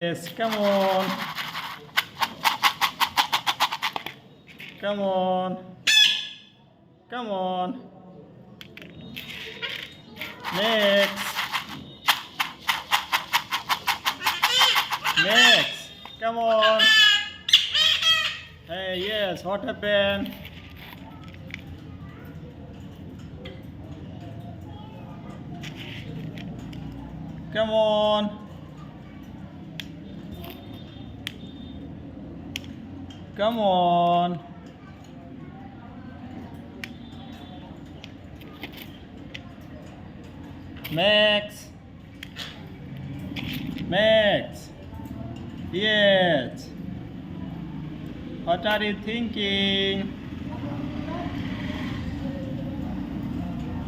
Yes, come on. Come on. Come on. Next. Next. Come on. Hey, yes, what happened? Come on. Come on. Max. Max. Yes. What are you thinking?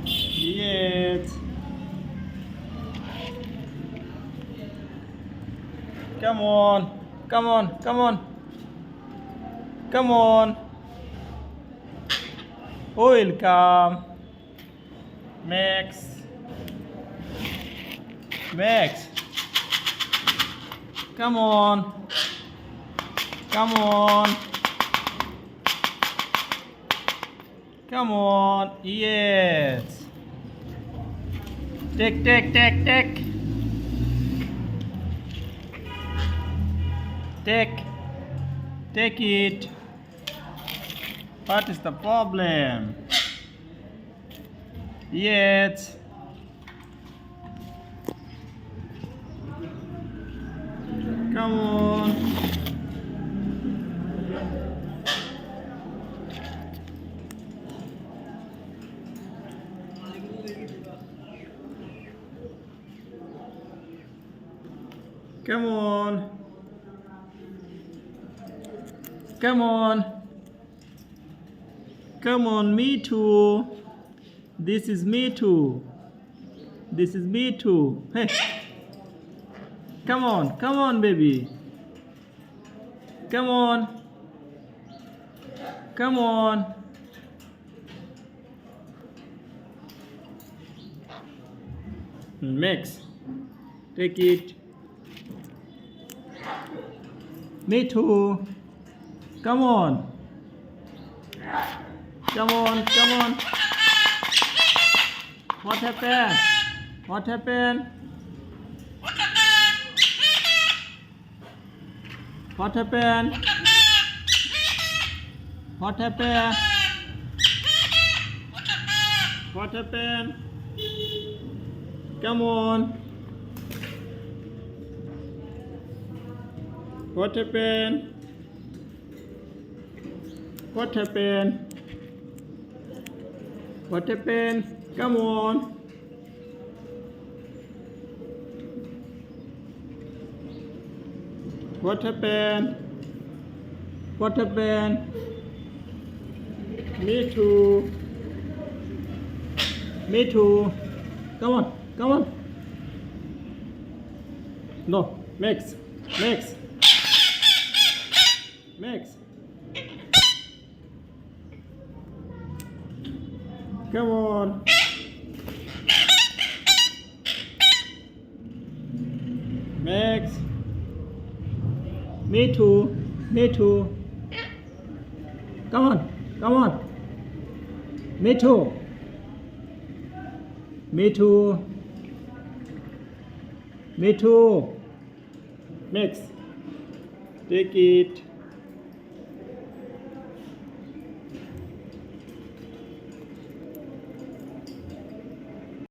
Yes. Come on. Come on. Come on. Come on. Who will come? Max. Max. Come on. Come on. Come on. Yes. Take. Take it. What is the problem? Yes. Come on. Come on. Come on. Come on, me too. This is me too. This is me too. Hey. Come on, baby. Come on. Come on. Max, take it. Me too. Come on. Come on. What happened? What happened? What happened? What happened? What happened? Come on. What happened? What happened? What happened? Come on. What happened? What happened? Me too. Me too. Come on. No, Max. Come on. Max. Me too. Come on. Me too. Max, take it.